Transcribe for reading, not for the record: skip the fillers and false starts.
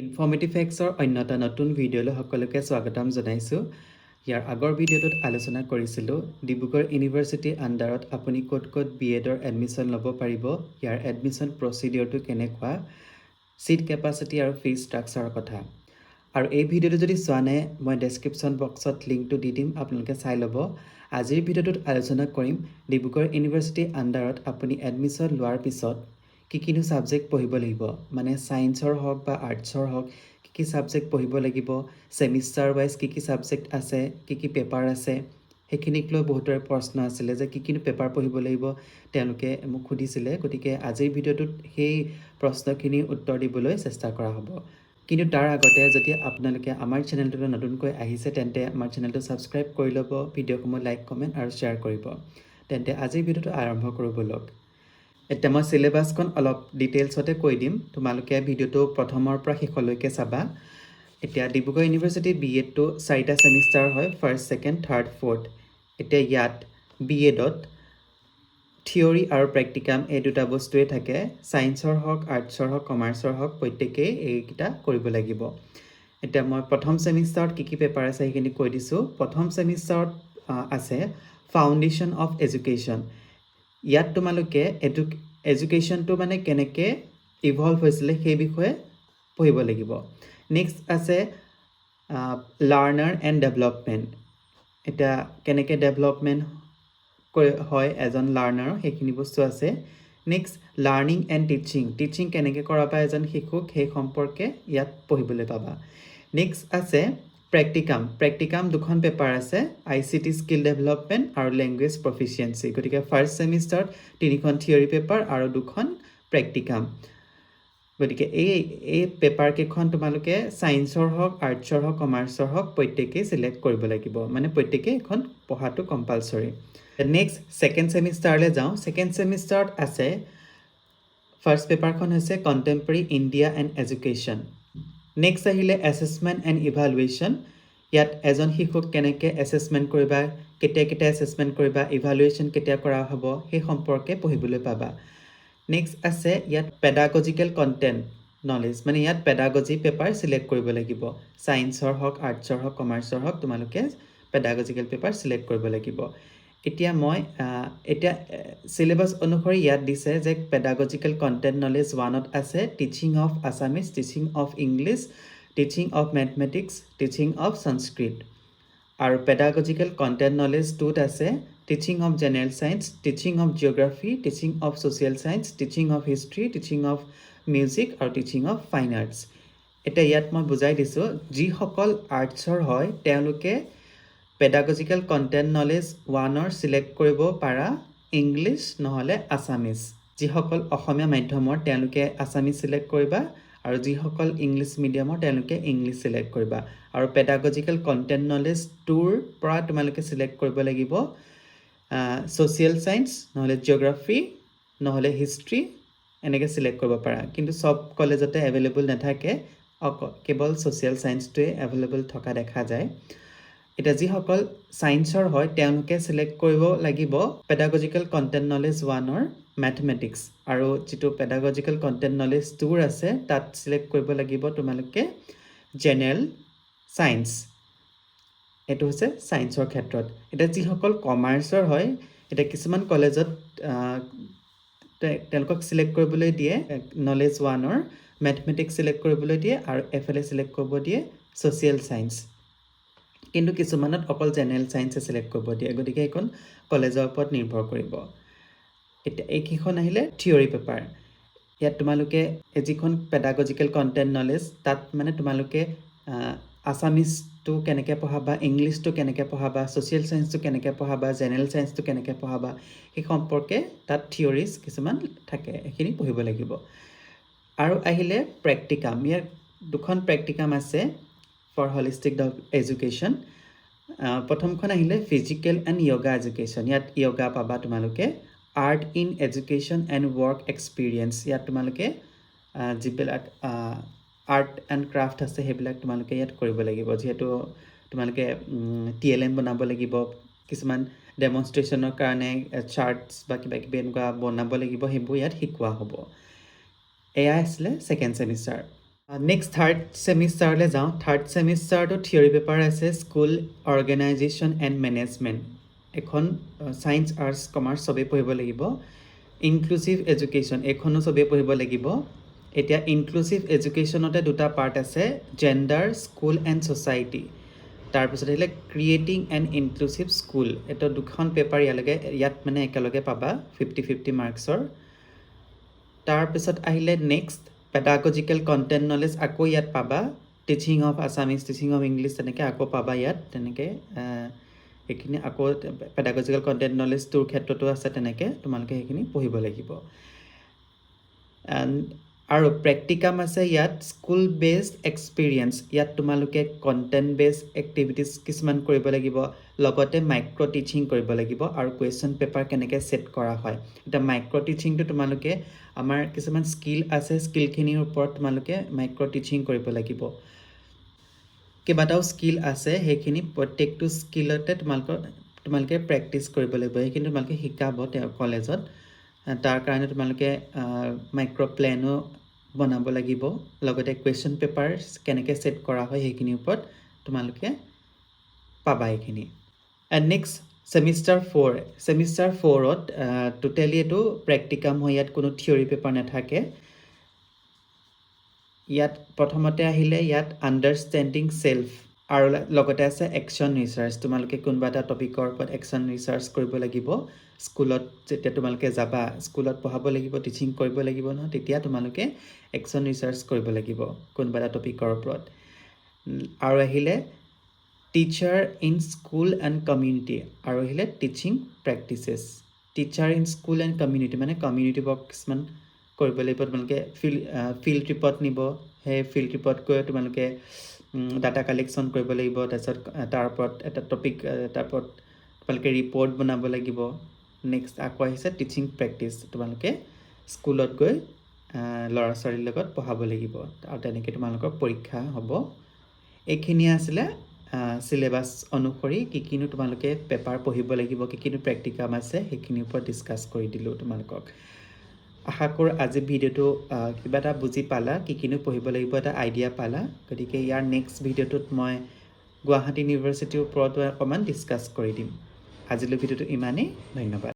Informative ফেক্টছৰ অন্য এটা নতুন ভিডিঅ'লৈ সকলোকে স্বাগতম জনাইছোঁ। ইয়াৰ আগৰ ভিডিঅ'টোত আলোচনা কৰিছিলোঁ ডিব্ৰুগড় ইউনিভাৰ্চিটিৰ আণ্ডাৰত আপুনি ক'ত ক'ত BEdৰ এডমিশ্যন ল'ব পাৰিব, ইয়াৰ এডমিশ্যন প্ৰচিডিঅ'ৰটো কেনেকুৱা, ছিট কেপাচিটি আৰু ফিজ ষ্ট্ৰাকচাৰৰ কথা। আৰু এই ভিডিঅ'টো যদি চোৱা নাই মই ডেছক্ৰিপশ্যন বক্সত লিংকটো দি দিম, আপোনালোকে চাই ল'ব। আজিৰ ভিডিঅ'টোত আলোচনা কৰিম ডিব্ৰুগড় ইউনিভাৰ্চিটিৰ আণ্ডাৰত আপুনি এডমিশ্যন লোৱাৰ পিছত কিনো ছাবজেক্ট পঢ়িব লাগিব, মানে ছায়েন্সৰ হওক বা আৰ্টছৰ হওক কি ছাবজেক্ট পঢ়িব লাগিব, ছেমিষ্টাৰ ৱাইজ কি ছাবজেক্ট আছে, কি পেপাৰ আছে, সেইখিনিক লৈ বহুতৰে প্ৰশ্ন আছিলে যে কিনো পেপাৰ পঢ়িব লাগিব, তেওঁলোকে মোক সুধিছিলে। গতিকে আজিৰ ভিডিঅ'টোত সেই প্ৰশ্নখিনিৰ উত্তৰ দিবলৈ চেষ্টা কৰা হ'ব। কিন্তু তাৰ আগতে যদি আপোনালোকে আমাৰ চেনেলটোলৈ নতুনকৈ আহিছে তেন্তে আমাৰ চেনেলটো ছাবস্ক্ৰাইব কৰি ল'ব, ভিডিঅ'সমূহ লাইক কমেণ্ট আৰু শ্বেয়াৰ কৰিব। তেন্তে আজিৰ ভিডিঅ'টো আৰম্ভ কৰোঁ ব'লক। এতিয়া মই চিলেবাছখন অলপ ডিটেইলছতে কৈ দিম, তোমালোকে ভিডিঅ'টো প্ৰথমৰ পৰা শেষলৈকে চাবা। এতিয়া ডিব্ৰুগড় ইউনিভাৰ্চিটি BEdটো 4টা ছেমিষ্টাৰ হয়, ফাৰ্ষ্ট, ছেকেণ্ড, থাৰ্ড, ফ'ৰ্থ। এতিয়া ইয়াত BEdত থিয়ৰী আৰু প্ৰেক্টিকাম এই দুটা বস্তুৱেই থাকে। ছায়েন্সৰ হওক, আৰ্টছৰ হওক, কমাৰ্চৰ হওক, প্ৰত্যেকেই এইকেইটা কৰিব লাগিব। এতিয়া মই প্ৰথম ছেমিষ্টাৰত কি পেপাৰ আছে সেইখিনি কৈ দিছোঁ। প্ৰথম ছেমিষ্টাৰত আছে ফাউণ্ডেশ্যন অফ এডুকেশ্যন। ইয়াত তোমালোকে এডুকেশ্যনটো মানে কেনেকৈ ইভলভ হৈছিলে সেই বিষয়ে পঢ়িব লাগিব। নেক্সট আছে লাৰ্ণাৰ এণ্ড ডেভেলপমেণ্ট। এতিয়া কেনেকৈ ডেভেলপমেণ্ট হয় এজন লাৰ্ণাৰৰ সেইখিনি বস্তু আছে। নেক্সট লাৰ্ণিং এণ্ড টিচিং কেনেকৈ কৰাবা এজন শিশুক সেই সম্পৰ্কে ইয়াত পঢ়িবলৈ পাবা। নেক্সট আছে প্ৰেক্টিকাম দুখন পেপাৰ আছে, ICT স্কিল ডেভেলপমেণ্ট আৰু লেংগুৱেজ প্ৰফিচিয়েঞ্চি। গতিকে ফাৰ্ষ্ট ছেমিষ্টাৰত 3খন থিয়ৰী পেপাৰ আৰু 2খন প্ৰেক্টিকাম। গতিকে এই পেপাৰকেইখন তোমালোকে ছায়েন্সৰ হওক, আৰ্টছৰ হওক, কমাৰ্চৰ হওক প্ৰত্যেকেই ছিলেক্ট কৰিব লাগিব, মানে প্ৰত্যেকেই এখন পঢ়াটো কম্পালচৰি। নেক্সট ছেকেণ্ড ছেমিষ্টাৰলৈ যাওঁ। ছেকেণ্ড ছেমিষ্টাৰত আছে ফাৰ্ষ্ট পেপাৰখন হৈছে contemporary India and education. Next আহিলে এছেছমেণ্ট এণ্ড ইভালুৱেশ্যন। ইয়াত এজন শিশুক কেনেকৈ এছেছমেণ্ট কৰিবা, কেতিয়া এছেছমেণ্ট কৰিবা, ইভালুৱেশ্যন কেতিয়া কৰা হ'ব সেই সম্পৰ্কে পঢ়িবলৈ পাবা। নেক্সট আছে ইয়াত পেডাগজিকেল কণ্টেণ্ট নলেজ, মানে ইয়াত পেডাগজি পেপাৰ ছিলেক্ট কৰিব লাগিব। ছায়েন্সৰ হওক, আৰ্টছৰ হওক, কমাৰ্চৰ হওক তোমালোকে পেডাগজিকেল পেপাৰ ছিলেক্ট কৰিব লাগিব। এতিয়া চিলেবাছ অনুসৰি ইয়াত দিছে যে পেডাগজিকেল কণ্টেণ্ট নলেজ 1ত আছে teaching of Assamese, teaching of English, teaching of mathematics, teaching of Sanskrit. আৰু পেডাগজিকেল কণ্টেণ্ট নলেজ 2ত আছে teaching of general science, teaching of geography, teaching of social science, teaching of history, teaching of music আৰু teaching of fine arts. এতিয়া ইয়াত মই বুজাই দিছোঁ, যিসকল আৰ্টছৰ হয় তেওঁলোকে পেডাগজিকেল কণ্টেণ্ট নলেজ 1ৰ ছিলেক্ট কৰিব পাৰা ইংলিছ নহ'লে আছামিজ। যিসকল অসমীয়া মাধ্যমৰ তেওঁলোকে আছামিজ ছিলেক্ট কৰিবা, আৰু যিসকল ইংলিছ মিডিয়ামৰ তেওঁলোকে ইংলিছ ছিলেক্ট কৰিবা। আৰু পেডাগজিকেল কণ্টেণ্ট নলেজ 2ৰ পৰা তোমালোকে ছিলেক্ট কৰিব লাগিব ছ'চিয়েল ছায়েন্স নহ'লে জিঅ'গ্ৰাফী নহ'লে হিষ্ট্ৰী, এনেকৈ ছিলেক্ট কৰিব পাৰা। কিন্তু চব কলেজতে এভেইলেবল নাথাকে, কেৱল ছ'চিয়েল ছায়েন্সটোৱে এভেইলেবল থকা দেখা যায়। এতিয়া যিসকল ছায়েন্সৰ হয় তেওঁলোকে ছিলেক্ট কৰিব লাগিব পেডাগজিকেল কণ্টেণ্ট নলেজ 1ৰ মেথমেটিক্স, আৰু যিটো পেডাগজিকেল কণ্টেণ্ট নলেজ 2ৰ আছে তাত ছিলেক্ট কৰিব লাগিব তোমালোকে জেনেৰেল ছায়েন্স। এইটো হৈছে ছায়েন্সৰ ক্ষেত্ৰত। এতিয়া যিসকল কমাৰ্চৰ হয়, এতিয়া কিছুমান কলেজত তেওঁলোকক ছিলেক্ট কৰিবলৈ দিয়ে নলেজ 1ৰ মেথমেটিক্স ছিলেক্ট কৰিবলৈ দিয়ে, আৰু এফালে ছিলেক্ট কৰিব দিয়ে ছ'চিয়েল ছায়েন্স। কিন্তু কিছুমানত অকল জেনেৰেল ছায়েন্সে ছিলেক্ট কৰিব দিয়ে। গতিকে এইখন কলেজৰ ওপৰত নিৰ্ভৰ কৰিব। এতিয়া এইকেইখন আহিলে থিয়ৰী পেপাৰ। ইয়াত তোমালোকে যিখন পেডাগজিকেল কণ্টেণ্ট নলেজ তাত মানে তোমালোকে আছামিজটো কেনেকৈ পঢ়াবা, ইংলিছটো কেনেকৈ পঢ়াবা, ছ'চিয়েল ছায়েন্সটো কেনেকৈ পঢ়াবা, জেনেৰেল ছায়েন্সটো কেনেকৈ পঢ়াবা সেই সম্পৰ্কে তাত থিয়ৰিজ কিছুমান থাকে, এইখিনি পঢ়িব লাগিব। আৰু আহিলে প্ৰেক্টিকাম। ইয়াত 2খন প্ৰেক্টিকাম আছে ফৰ হলিষ্টিক এডুকেশ্যন। প্ৰথমখন আহিলে ফিজিকেল এণ্ড য়োগা এডুকেশ্যন। ইয়াত য়োগা পাবা তোমালোকে। Art in education and work experience, ইয়াত তোমালোকে যিবিলাক আৰ্ট এণ্ড ক্ৰাফ্ট আছে সেইবিলাক তোমালোকে ইয়াত কৰিব লাগিব। যিহেতু তোমালোকে TLM বনাব লাগিব, কিছুমান ডেমনষ্ট্ৰেশ্যনৰ কাৰণে চাৰ্টছ বা কিবাকিবি এনেকুৱা বনাব লাগিব, সেইবোৰ ইয়াত শিকোৱা হ'ব। এয়া আছিলে ছেকেণ্ড ছেমিষ্টাৰ। নেক্সট থাৰ্ড ছেমিষ্টাৰলৈ যাওঁ থাৰ্ড ছেমিষ্টাৰটো থিয়ৰী পেপাৰ আছে স্কুল অৰ্গেনাইজেশ্যন এণ্ড মেনেজমেণ্ট এখন ছায়েন্স আৰ্টছ কমাৰ্চ চবেই পঢ়িব লাগিব ইনক্লুচিভ এডুকেশ্যন এইখনো চবেই পঢ়িব লাগিব এতিয়া ইনক্লুচিভ এডুকেশ্যনতে দুটা পাৰ্ট আছে জেণ্ডাৰ স্কুল এণ্ড ছ'চাইটি তাৰপিছত আহিলে ক্ৰিয়েটিং এণ্ড ইনক্লুচিভ স্কুল এইটো দুখন পেপাৰ ইয়াত মানে একেলগে পাবা 50-50 মাৰ্কছৰ তাৰপিছত আহিলে নেক্সট পেডাগজিকেল কণ্টেণ্ট নলেজ আকৌ ইয়াত পাবা teaching of Assamese teaching of English তেনেকৈ আকৌ পাবা ইয়াত তেনেকৈ এইখিনি আকৌ পেডাগজিকেল কণ্টেণ্ট নলেজটোৰ ক্ষেত্ৰতো আছে তেনেকৈ তোমালোকে সেইখিনি পঢ়িব লাগিব আৰু প্ৰেক্টিকাম আছে ইয়াত স্কুল বেছড এক্সপিৰিয়েঞ্চ ইয়াত তোমালোকে কণ্টেণ্ট বেছড এক্টিভিটিজ কিছুমান কৰিব লাগিব লগতে মাইক্ৰ' টিচিং কৰিব লাগিব আৰু কুৱেশ্যন পেপাৰ কেনেকৈ ছেট কৰা হয় এতিয়া মাইক্ৰ' টিচিংটো তোমালোকে আমাৰ কিছুমান স্কিল আছে স্কিলখিনিৰ ওপৰত তোমালোকে মাইক্ৰ' টিচিং কৰিব লাগিব কেইবাটাও স্কিল আছে সেইখিনি প্ৰত্যেকটো স্কিলতে তোমালোকে প্ৰেক্টিছ কৰিব লাগিব সেইখিনি তোমালোকে শিকাব তেওঁ কলেজত তাৰ কাৰণে তোমালোকে মাইক্ৰ' প্লেনো বনাব লাগিব লগতে কুৱেশ্যন পেপাৰ কেনেকৈ ছেট কৰা হয় সেইখিনিৰ ওপৰত তোমালোকে পাবা এইখিনি এণ্ড নেক্সট ছেমিষ্টাৰ 4ত টোটেলি এইটো প্ৰেক্টিকাম হয় ইয়াত কোনো থিয়ৰী পেপাৰ নাথাকে ইয়াত প্ৰথমতে আহিলে ইয়াত আণ্ডাৰষ্টেণ্ডিং ছেল্ফ আৰু লগতে আছে একশ্যন ৰিচাৰ্চ তোমালোকে কোনোবা এটা টপিকৰ ওপৰত একশ্যন ৰিচাৰ্চ কৰিব লাগিব স্কুলত যেতিয়া তোমালোকে যাবা স্কুলত পঢ়াব লাগিব টিচিং কৰিব লাগিব নহয় তেতিয়া তোমালোকে একশ্যন ৰিচাৰ্চ কৰিব লাগিব কোনোবা এটা টপিকৰ ওপৰত আৰু আহিলে teacher in school and community আৰু আহিলে teaching practices teacher in school and community মানে কমিউনিটি ৱৰ্ক কিছুমান কৰিব লাগিব তোমালোকে ফিল্ড ট্ৰিপত নিব সেই ফিল্ড ট্ৰিপত গৈ তোমালোকে ডাটা কালেকশ্যন কৰিব লাগিব তাৰপিছত তাৰ ওপৰত এটা টপিক তাৰ ওপৰত তোমালোকে ৰিপৰ্ট বনাব লাগিব নেক্সট আকৌ আহিছে টিচিং প্ৰেক্টিচ তোমালোকে স্কুলত গৈ ল'ৰা ছোৱালীৰ লগত পঢ়াব লাগিব আৰু তেনেকৈ তোমালোকৰ পৰীক্ষা হ'ব এইখিনি আছিলে চিলেবাছ অনুসৰি কিনো তোমালোকে পেপাৰ পঢ়িব লাগিব কিনো প্ৰেক্টিকাম আছে সেইখিনিৰ ওপৰত ডিছকাছ কৰি দিলোঁ তোমালোকক আশা কৰোঁ আজি ভিডিঅ'টো কিবা এটা বুজি পালা কিনো পঢ়িব লাগিব এটা আইডিয়া পালা গতিকে ইয়াৰ নেক্সট ভিডিঅ'টোত মই গুৱাহাটী ইউনিভাৰ্চিটিৰ ওপৰতো অকণমান ডিছকাছ কৰি দিম আজিলৈ ভিডিঅ'টো ইমানেই ধন্যবাদ